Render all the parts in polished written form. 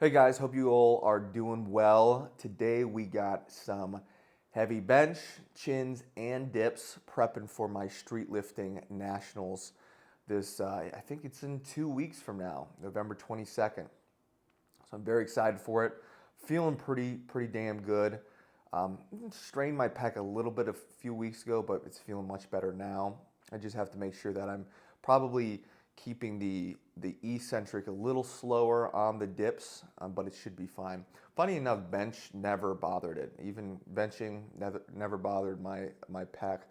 Hey guys, hope you all are doing well. Today we got some heavy bench, chins, and dips prepping for my street lifting nationals. I think it's in 2 weeks from now, November 22nd. So I'm very excited for it. Feeling pretty damn good. Strained my pec a little bit a few weeks ago, but it's feeling much better now. I just have to make sure that I'm probably keeping the eccentric a little slower on the dips, but it should be fine. Funny enough, bench never bothered it. Even benching never bothered my pec.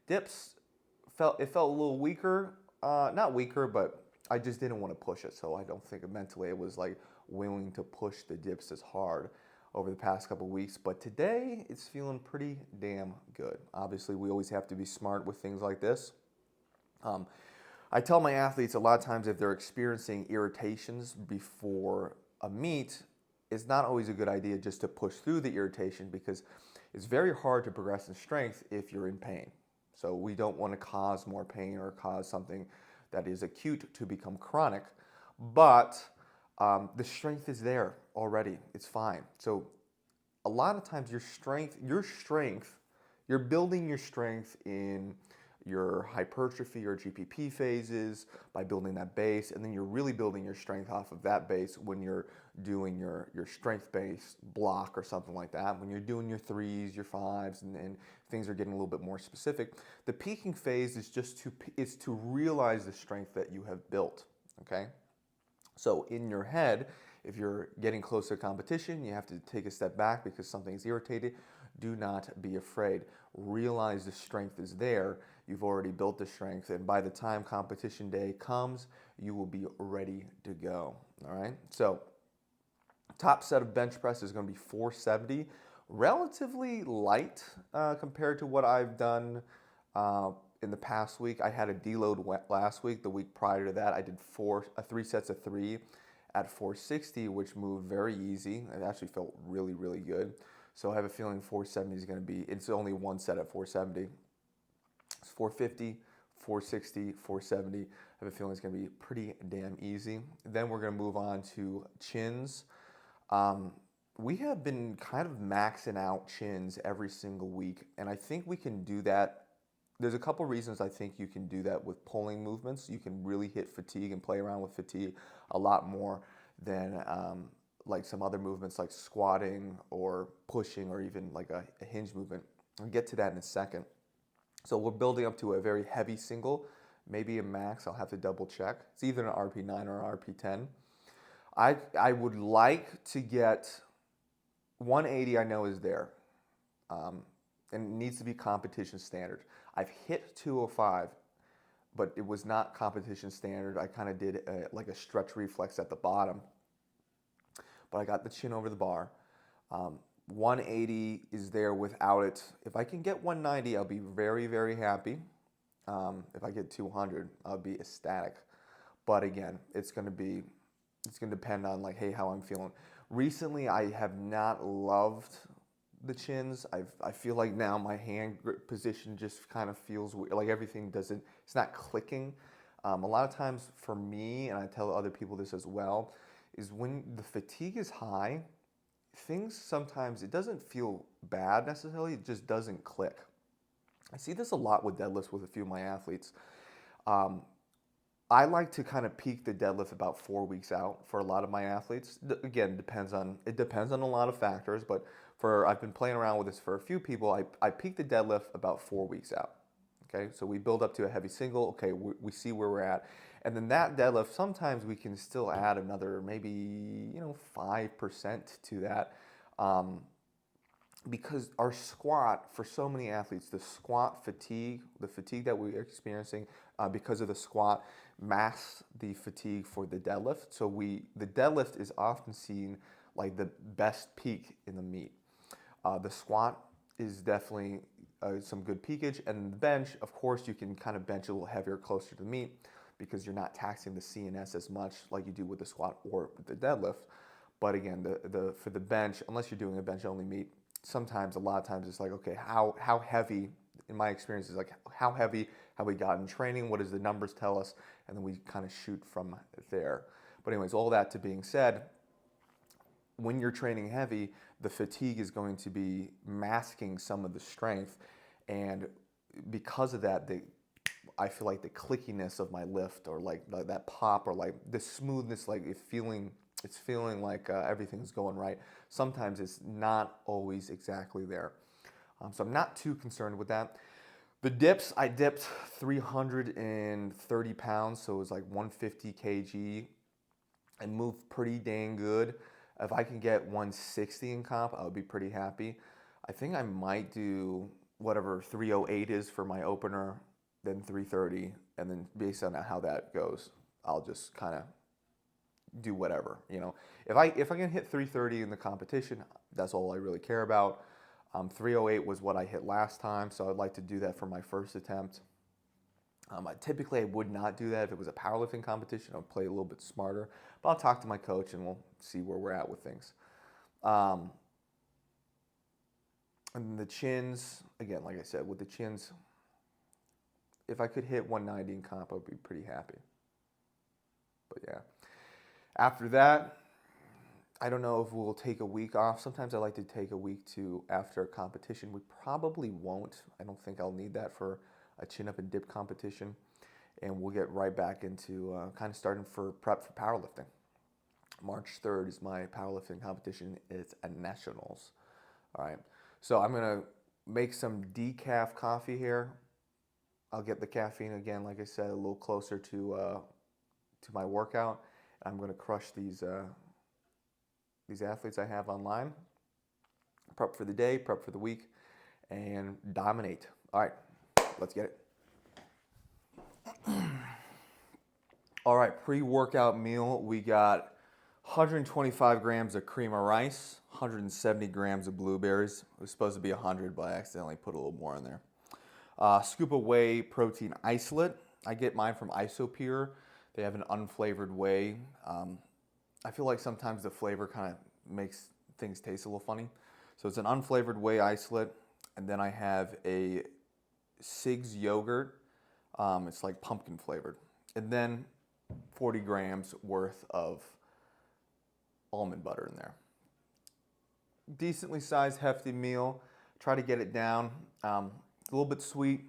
Dips felt a little weaker, not weaker, but I just didn't want to push it. So I don't think mentally it was like willing to push the dips as hard over the past couple weeks. But today it's feeling pretty damn good. Obviously, we always have to be smart with things like this. Um, I tell my athletes a lot of times if they're experiencing irritations before a meet, it's not always a good idea just to push through the irritation because it's very hard to progress in strength if you're in pain. So we don't want to cause more pain or cause something that is acute to become chronic. But the strength is there already. It's fine. So a lot of times you're building your strength in your hypertrophy or GPP phases by building that base, and then you're really building your strength off of that base when you're doing your strength-based block or something like that. When you're doing your threes, your fives, and things are getting a little bit more specific. The peaking phase is to realize the strength that you have built. Okay. So in your head, if you're getting close to competition, you have to take a step back because something's irritated. Do not be afraid. Realize the strength is there. You've already built the strength, and by the time competition day comes, you will be ready to go. All right. So top set of bench press is going to be 470, relatively light compared to what I've done in the past week. I had a deload last week. The week prior to that, I did three sets of three at 460, which moved very easy. It actually felt really good. So I have a feeling 470 is going to be, it's only one set at 470. It's 450, 460, 470. I have a feeling it's going to be pretty damn easy. Then we're going to move on to chins. We have been kind of maxing out chins every single week, and I think we can do that. There's a couple reasons I think you can do that with pulling movements. You can really hit fatigue and play around with fatigue a lot more than like some other movements like squatting or pushing or even like a hinge movement. I'll get to that in a second. So we're building up to a very heavy single, maybe a max. I'll have to double check. It's either an RP9 or an RP10. I would like to get 180. I know is there, and it needs to be competition standard. I've hit 205, but it was not competition standard. I kind of did like a stretch reflex at the bottom, but I got the chin over the bar. 180 is there without it. If I can get 190, I'll be very happy. If I get 200, I'll be ecstatic. But again, it's going to depend on like, hey, how I'm feeling. Recently, I have not loved the chins. I feel like now my hand grip position just kind of feels weird. Like everything it's not clicking. A lot of times for me, and I tell other people this as well, is when the fatigue is high, things sometimes, it doesn't feel bad necessarily, it just doesn't click. I see this a lot with deadlifts with a few of my athletes. I like to kind of peak the deadlift about 4 weeks out for a lot of my athletes. Again, it depends on a lot of factors, but I've been playing around with this for a few people. I peak the deadlift about 4 weeks out. Okay, so we build up to a heavy single. Okay, we see where we're at, and then that deadlift, sometimes we can still add another maybe 5% to that, because our squat, for so many athletes, the squat fatigue, the fatigue that we're experiencing because of the squat, masks the fatigue for the deadlift. So the deadlift is often seen like the best peak in the meet. The squat is definitely some good peakage, and the bench, of course, you can kind of bench a little heavier closer to the meet because you're not taxing the CNS as much like you do with the squat or the deadlift. But again, for the bench, unless you're doing a bench only meet, sometimes a lot of times it's like, okay, how heavy, in my experience, is like how heavy have we got in training? What does the numbers tell us? And then we kind of shoot from there. But anyways, all that to being said, when you're training heavy, the fatigue is going to be masking some of the strength. And because of that, I feel like the clickiness of my lift, or like that pop, or like the smoothness, like it's feeling like everything's going right. Sometimes it's not always exactly there. So I'm not too concerned with that. The dips, I dipped 330 pounds, so it was like 150 kg, and moved pretty dang good. If I can get 160 in comp, I would be pretty happy. I think I might do whatever 308 is for my opener, then 330, and then based on how that goes, I'll just kind of do whatever. If I can hit 330 in the competition, that's all I really care about. 308 was what I hit last time, so I'd like to do that for my first attempt. Typically, I would not do that if it was a powerlifting competition. I would play a little bit smarter, but I'll talk to my coach and we'll see where we're at with things. And the chins, again, like I said, with the chins, if I could hit 190 in comp, I'd be pretty happy. But yeah, after that, I don't know if we'll take a week off. Sometimes I like to take a week after a competition. We probably won't. I don't think I'll need that for a chin up and dip competition. And we'll get right back into kind of starting for prep for powerlifting. March 3rd is my powerlifting competition. It's a nationals. All right. So I'm going to make some decaf coffee here. I'll get the caffeine again, like I said, a little closer to my workout. I'm going to crush these athletes I have online, prep for the day, prep for the week, and dominate. All right, let's get it. All right, pre-workout meal, we got 125 grams of cream of rice, 170 grams of blueberries. It was supposed to be 100, but I accidentally put a little more in there. Scoop of whey protein isolate. I get mine from Isopure. They have an unflavored whey. I feel like sometimes the flavor kind of makes things taste a little funny. So it's an unflavored whey isolate. And then I have a Sig's yogurt. It's like pumpkin flavored. And then 40 grams worth of almond butter in there. Decently sized, hefty meal. Try to get it down. A little bit sweet,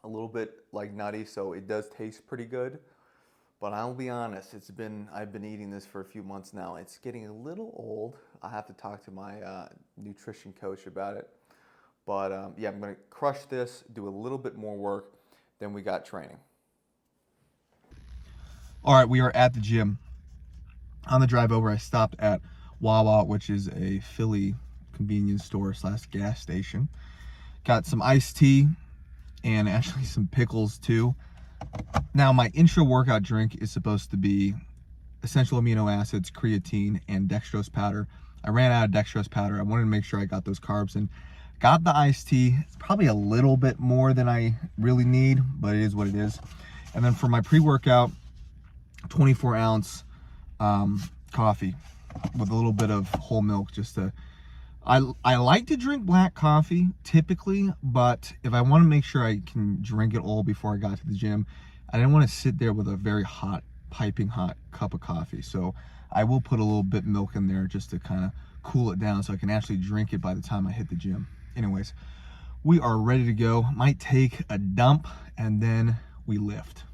a little bit like nutty, so it does taste pretty good. But I'll be honest, I've been eating this for a few months now. It's getting a little old. I have to talk to my nutrition coach about it. But yeah, I'm going to crush this, do a little bit more work, then we got training. All right, we are at the gym. On the drive over, I stopped at Wawa, which is a Philly convenience store / gas station. Got some iced tea and actually some pickles too. Now, my intro workout drink is supposed to be essential amino acids, creatine, and dextrose powder. I ran out of dextrose powder. I wanted to make sure I got those carbs in. Got the iced tea. It's probably a little bit more than I really need, but it is what it is. And then for my pre-workout, 24-ounce coffee with a little bit of whole milk just to... I like to drink black coffee typically, but if I want to make sure I can drink it all before I got to the gym, I didn't want to sit there with a very hot, piping hot cup of coffee. So I will put a little bit milk in there just to kind of cool it down so I can actually drink it by the time I hit the gym. Anyways, we are ready to go. Might take a dump and then we lift.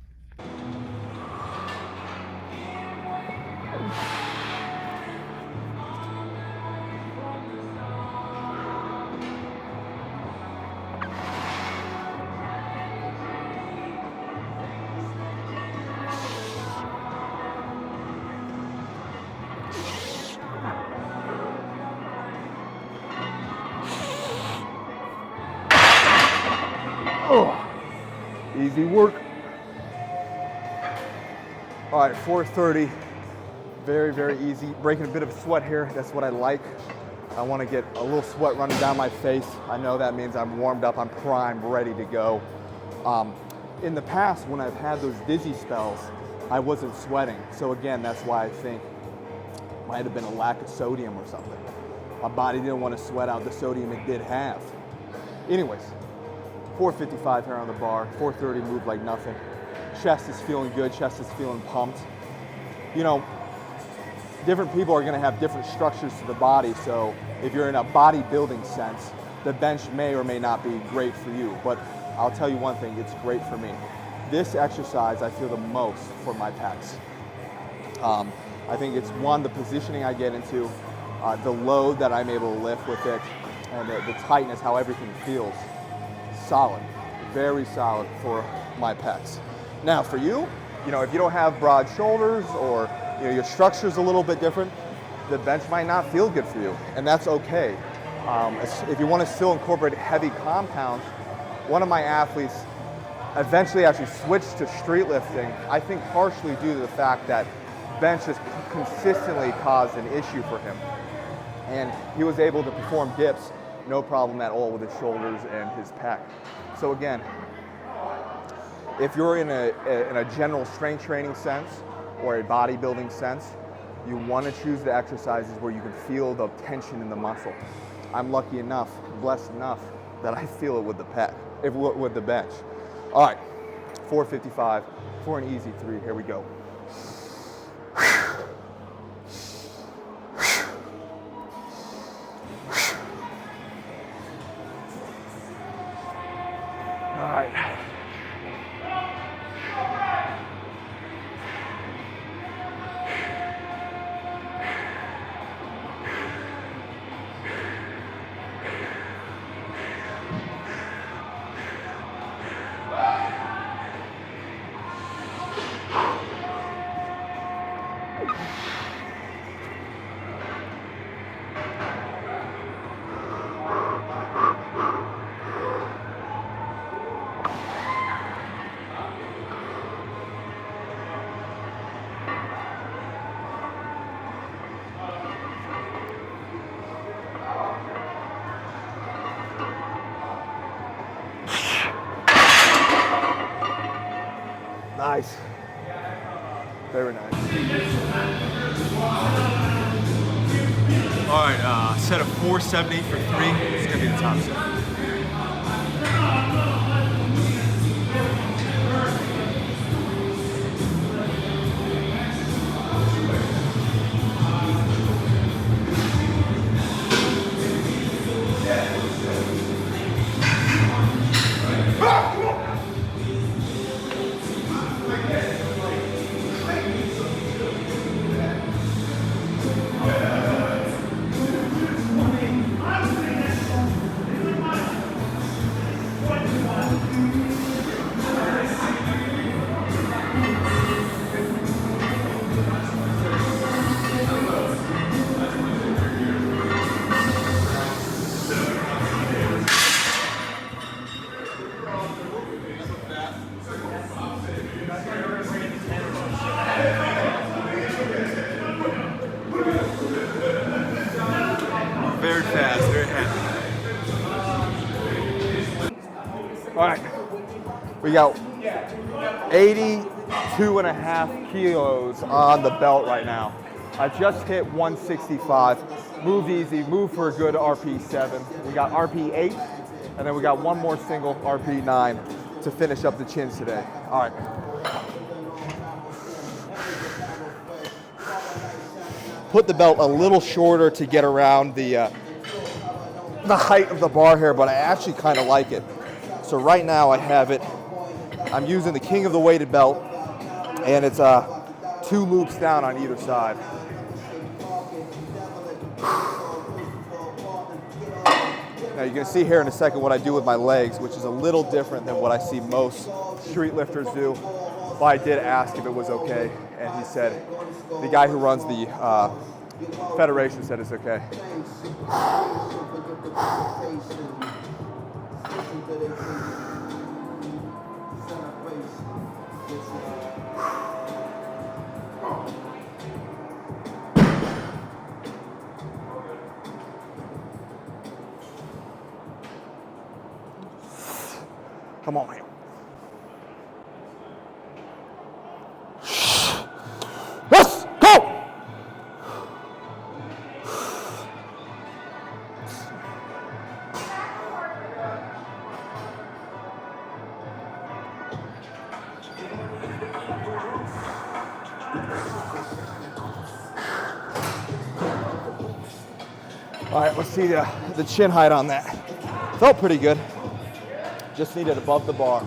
Easy work. All right, 4:30. Very, very easy. Breaking a bit of sweat here. That's what I like. I want to get a little sweat running down my face. I know that means I'm warmed up, I'm primed, ready to go. In the past, when I've had those dizzy spells, I wasn't sweating. So again, that's why I think it might have been a lack of sodium or something. My body didn't want to sweat out the sodium it did have. Anyways, 4:55 here on the bar, 4:30 moved like nothing. Chest is feeling good, chest is feeling pumped. You know, different people are going to have different structures to the body. So if you're in a bodybuilding sense, the bench may or may not be great for you. But I'll tell you one thing, it's great for me. This exercise I feel the most for my pecs. I think it's one, the positioning I get into, the load that I'm able to lift with it, and the tightness, how everything feels. Solid, very solid for my pecs. Now for you, if you don't have broad shoulders or your structure's a little bit different, the bench might not feel good for you, and that's okay. If you want to still incorporate heavy compounds, one of my athletes eventually actually switched to street lifting, I think partially due to the fact that bench has consistently caused an issue for him. And he was able to perform dips, no problem at all with his shoulders and his pec. So again, if you're in a general strength training sense or a bodybuilding sense, you want to choose the exercises where you can feel the tension in the muscle. I'm lucky enough, blessed enough, that I feel it with the pec, with the bench. All right, 455 for an easy 3. Here we go. All right. Nice. Very nice. All right, set of 470 for 3. It's gonna be the top set. Very fast, very happy. All right, we got 82.5 kilos on the belt right now. I just hit 165. Move easy, move for a good RP7. We got RP8, and then we got one more single RP9 to finish up the chins today. All right. Put the belt a little shorter to get around the height of the bar here, but I actually kind of like it. So right now I have it, I'm using the King of the weighted belt, and it's 2 loops down on either side. Now you're gonna see here in a second what I do with my legs, which is a little different than what I see most street lifters do. But I did ask if it was okay, and he said, the guy who runs the federation said it's okay. Come on, man. Let's go! All right, let's see the chin height on that. Felt pretty good. Just needed above the bar.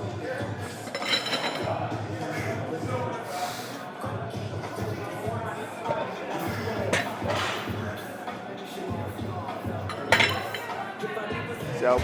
So.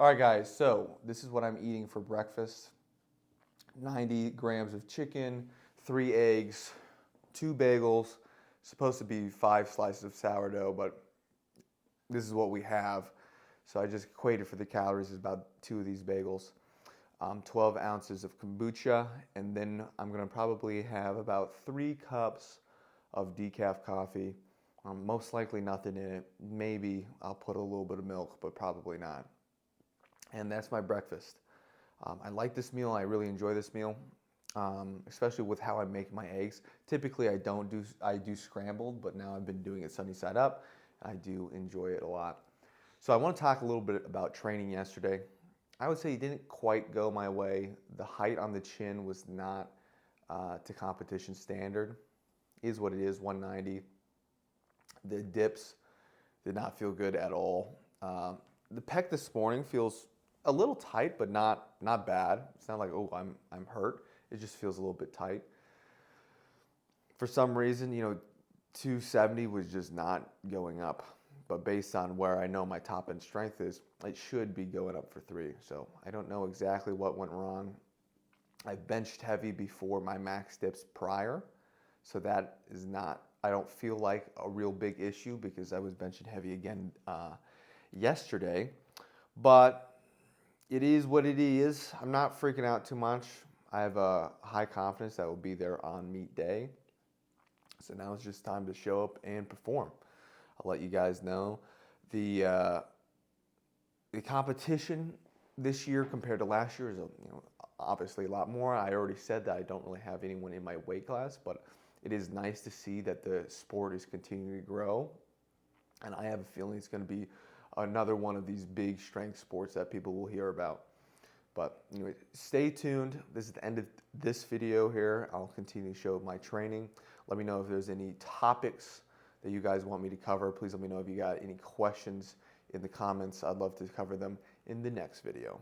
All right, guys, so this is what I'm eating for breakfast. 90 grams of chicken, 3 eggs, 2 bagels, supposed to be 5 slices of sourdough, but this is what we have. So I just equated for the calories is about 2 of these bagels. 12 ounces of kombucha, and then I'm gonna probably have about 3 cups of decaf coffee. Most likely nothing in it. Maybe I'll put a little bit of milk, but probably not. And that's my breakfast. I like this meal. I really enjoy this meal, especially with how I make my eggs. Typically, I do scrambled, but now I've been doing it sunny side up. I do enjoy it a lot. So I want to talk a little bit about training yesterday. I would say it didn't quite go my way. The height on the chin was not to competition standard. Is what it is, 190. The dips did not feel good at all. The pec this morning feels a little tight, but not bad. It's not like, oh, I'm hurt. It just feels a little bit tight. For some reason, 270 was just not going up. But based on where I know my top end strength is, it should be going up for 3. So I don't know exactly what went wrong. I benched heavy before my max dips prior. So that is not, I don't feel like a real big issue because I was benching heavy again yesterday. But it is what it is. I'm not freaking out too much. I have a high confidence that will be there on meet day. So now it's just time to show up and perform. I'll let you guys know. The competition this year compared to last year is obviously a lot more. I already said that I don't really have anyone in my weight class, but it is nice to see that the sport is continuing to grow. And I have a feeling it's going to be another one of these big strength sports that people will hear about. But anyway, stay tuned. This is the end of this video here. I'll continue to show my training. Let me know if there's any topics that you guys want me to cover. Please let me know if you got any questions in the comments. I'd love to cover them in the next video.